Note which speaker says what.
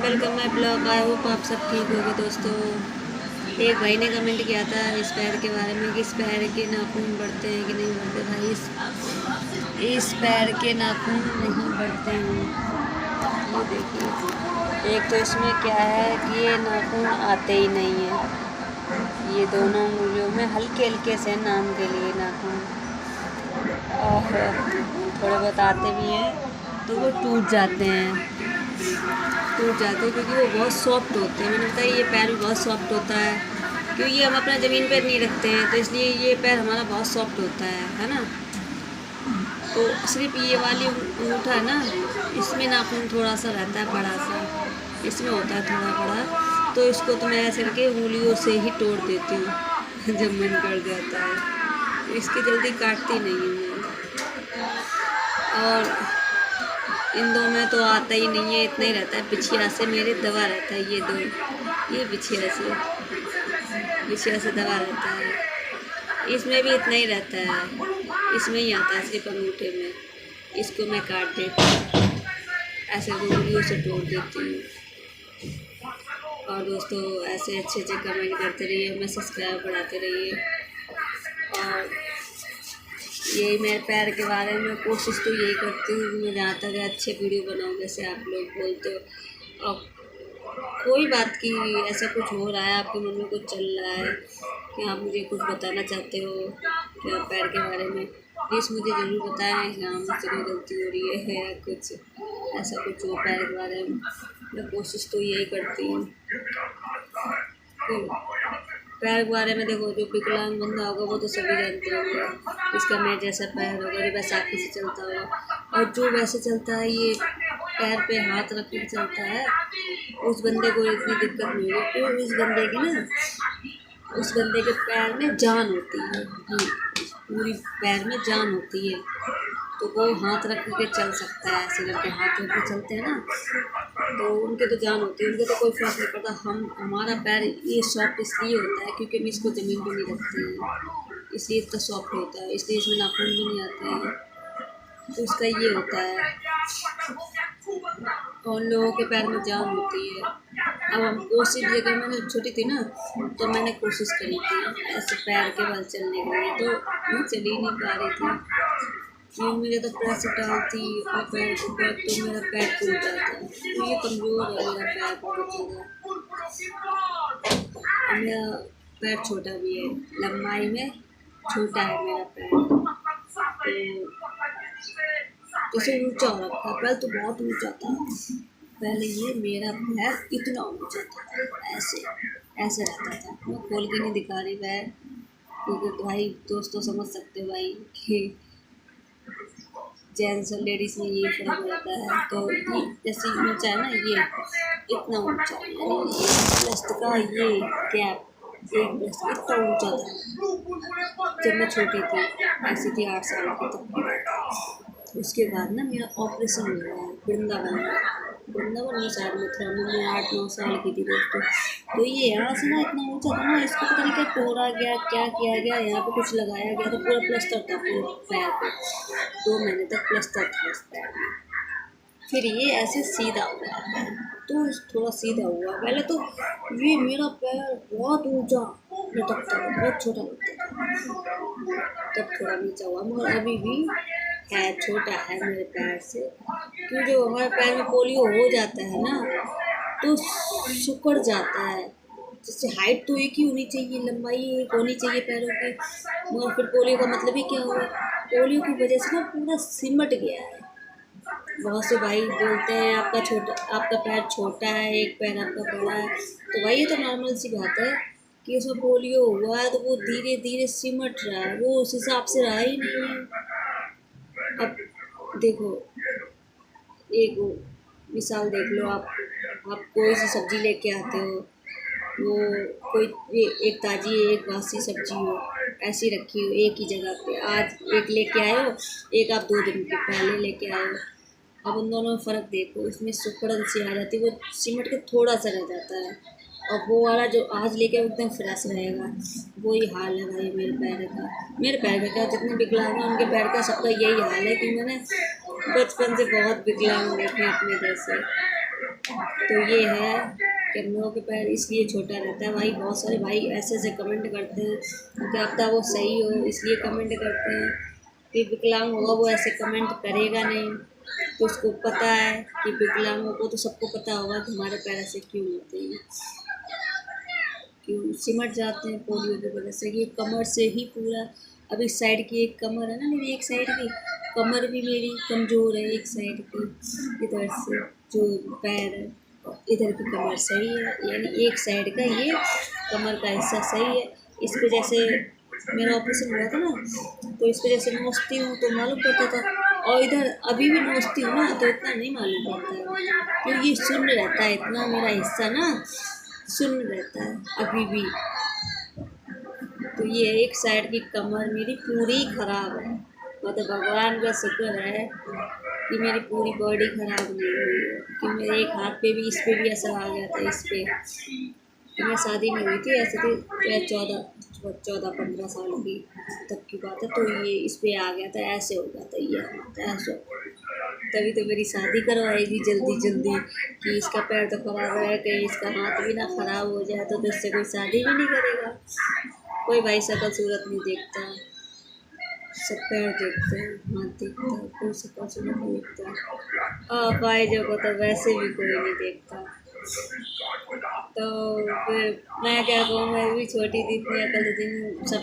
Speaker 1: Welcome my blog. I hope आप सब ठीक होगे दोस्तों। एक भाई ने कमेंट किया था इस पैर के बारे में कि इस पैर के नाखून बढ़ते हैं कि नहीं बढ़ते। भाई इस पैर के नाखून नहीं बढ़ते हैं। ये देखिए, एक तो इसमें क्या है कि ये नाखून आते ही नहीं है। ये दोनों उंगलियों में हल्के हल्के से नाम के लिए नाखून, और थोड़े बहुत आते भी हैं तो वो टूट जाते हैं क्योंकि वो बहुत सॉफ्ट होते हैं। मैंने बताया ये पैर भी बहुत सॉफ्ट होता है, क्योंकि ये हम अपना ज़मीन पर नहीं रखते हैं, तो इसलिए ये पैर हमारा बहुत सॉफ्ट होता है ना। तो सिर्फ ये वाली अंगूठा है ना, इसमें नाखून थोड़ा सा रहता है बड़ा सा, इसमें होता है थोड़ा बड़ा। तो इसको तो मैं ऐसे करके उंगलियों से ही तोड़ देती हूँ जब मन कर जाता है, तो इसकी जल्दी काटती नहीं हूँ मैं। और इन दो में तो आता ही नहीं है, इतना ही रहता है। पिछिया से मेरे दबा रहता है, ये पिछिया से दबा रहता है। इसमें भी इतना ही रहता है, इसमें ही आता है सिर्फ अंगूठे में। इसको मैं काट देती हूँ, ऐसे उंगलियों से तोड़ देती हूँ। और दोस्तों ऐसे अच्छे कमेंट करते रहिए, हमें सब्सक्राइब बढ़ाते रहिए। और यही मेरे पैर के बारे में कोशिश तो यही करती हूँ कि मैं जहाँ तक अच्छे वीडियो बनाऊँ, जैसे आप लोग बोलते हो। और कोई बात की ऐसा कुछ हो रहा है, आपके मन में कुछ चल रहा है कि आप मुझे कुछ बताना चाहते हो क्या पैर के बारे में, प्लीज़ मुझे ज़रूर बताएं। हाँ, मुझसे कोई गलती हो रही है या कुछ ऐसा कुछ हो पैर के बारे में, मैं कोशिश तो यही करती हूँ। पैर के बारे में देखो, जो विकलांग बंदा होगा वो तो सभी जानते होंगे, इसका मेरे जैसा पैर होगा, जो बैसाखी से चलता होगा। और जो वैसे चलता है, ये पैर पे हाथ रख के चलता है, उस बंदे को इतनी दिक्कत नहीं होगी। क्योंकि उस बंदे के पैर में जान होती है, पूरी पैर में जान होती है, तो वो हाथ रख के चल सकता है। ऐसे करके हाथ रख के चलते हैं ना, तो उनके तो जान होती है, उनके तो कोई फर्क नहीं पड़ता। हमारा पैर ये सॉफ्ट इसलिए होता है क्योंकि हम इसको ज़मीन पर नहीं रखते हैं, इसलिए इतना सॉफ्ट होता है, इसलिए इसमें नाखून भी नहीं आते हैं, तो उसका ये होता है। और लोगों के पैर में जान होती है। अब हम कोशिश, जगह मैंने छोटी थी ना, तो मैंने कोशिश करी थी ऐसे पैर के बल चलने के लिए, तो मैं चल ही नहीं पा रही थी। मेरे तो प्रेस डालती और पैर के ऊपर, तो मेरा पैर टूट जाता है। तो ये कमज़ोर है मेरा पैर बहुत ज़्यादा। मेरा पैर छोटा भी है, लंबाई में छोटा है मेरा पैर, तो जैसे ऊंचा हो रखा है। पहले तो बहुत ऊंचा था, पहले ये मेरा पैर इतना ऊंचा था, ऐसे रहता था। मैं खोल के नहीं दिखा रही पैर, क्योंकि भाई दोस्तों समझ सकते हो भाई कि जेंट्स और लेडीज़ में ये फर्क हो जाता है। तो ये जैसे ऊंचा है ना, ये इतना ऊंचा है, यानी ब्रेस्ट का ये गैप, एक ब्रेस्ट इतना ऊंचा था जब मैं छोटी थी, ऐसी थी 8 साल की तब। उसके बाद ना मेरा ऑपरेशन हुआ है वृंदावन में, शायद मथुरा में। मैं 8-9 साल की थी दोस्तों। तो ये यहाँ से ना इतना ऊंचा था ना, इसको पता नहीं क्या तोड़ा गया, क्या किया गया, यहाँ पे कुछ लगाया गया, तो पूरा प्लास्टर था पूरे पैर पे। 2 महीने तक प्लास्टर था इस पैर में। फिर ये ऐसे सीधा हुआ पैर, तो थोड़ा सीधा हुआ। पहले तो ये मेरा पैर बहुत ऊंचा लटकता था, बहुत छोटा लगता था, तब थोड़ा नीचा हुआ, मगर अभी भी है, छोटा है मेरे पैर से। क्योंकि जो हमारे पैर में पोलियो हो जाता है ना, तो सिकुड़ जाता है। जैसे हाइट तो एक ही होनी चाहिए, लंबाई एक होनी चाहिए पैरों की, मगर फिर पोलियो का मतलब ही क्या हुआ, पोलियो की वजह से ना पूरा सिमट गया है। बहुत से भाई बोलते हैं आपका पैर छोटा है, एक पैर आपका बड़ा है, तो भाई ये तो नॉर्मल सी बात है कि उसमें पोलियो हुआ है, तो वो धीरे धीरे सिमट रहा है, वो उस हिसाब से रहा ही नहीं है। अब देखो, एक मिसाल देख लो, आप कोई सी सब्ज़ी लेके आते हो, वो कोई एक ताज़ी एक बासी सब्ज़ी हो, ऐसी रखी हो एक ही जगह पे, आज एक लेके आए हो, एक आप 2 दिन के पहले लेके आए हो। अब उन दोनों में फ़र्क देखो, इसमें सिकुड़न सी आ जाती है, वो सिमट के थोड़ा सा रह जाता है, और वो वाला जो आज लेके एकदम फ्रेश रहेगा। वही हाल है भाई मेरे पैर का क्या, जितने विकलांग हैं उनके पैर का सबका यही हाल है कि मैंने बचपन से बहुत विकलांग देखे अपने जैसे। तो ये है कि हम लोगों के पैर इसलिए छोटा रहता है। भाई बहुत सारे भाई ऐसे ऐसे कमेंट करते हैं, क्या पता वो सही हो इसलिए कमेंट करते हैं। कि विकलांग होगा वो ऐसे कमेंट करेगा नहीं, तो उसको पता है कि विकलांगों को तो सबको पता होगा कि हमारे पैर ऐसे क्यों होते हैं, क्यों सिमट जाते हैं पोलियो की वजह से। ये कमर से ही पूरा, अब इस साइड की एक कमर है ना मेरी, एक साइड की कमर भी मेरी कमज़ोर है, एक साइड की इधर से जो पैर है, और इधर की कमर सही है, यानी एक साइड का ये कमर का हिस्सा सही है। इस पे जैसे मेरा ऑपरेशन हुआ था ना, तो इस पे जैसे नोचती हूँ तो मालूम पड़ता था, और इधर अभी भी नोचती हूँ ना तो इतना नहीं मालूम पड़ता है, क्योंकि ये शून्य रहता है, इतना मेरा हिस्सा ना शून्य रहता है अभी भी। तो ये एक साइड की कमर मेरी पूरी खराब है, मतलब भगवान का शुक्र है कि मेरी पूरी बॉडी खराब नहीं हुई है, कि मेरे एक हाथ पे भी, इस पे भी असर आ गया था इस पे। तो मैं शादी में हुई थी ऐसे थी, तो 14-15 साल की तब की बात है, तो ये इस पे आ गया था, ऐसे हो गया था ये हाथ ऐसे। तभी तो मेरी शादी करवाएगी जल्दी जल्दी कि इसका पैर तो खराब है, कहीं इसका हाथ भी ना खराब हो जाए, तो इससे कोई शादी भी नहीं करेगा। कोई भाई शक्ल सूरत नहीं देखता, सब पैर देखते हैं, हाथ देखता है, कोई शक्ल सूरत नहीं देखता। भाई जो को तो वैसे भी कोई नहीं देखता। तो फिर मैं क्या कहूँ, मैं भी छोटी थी, इतनी अकल थी, सब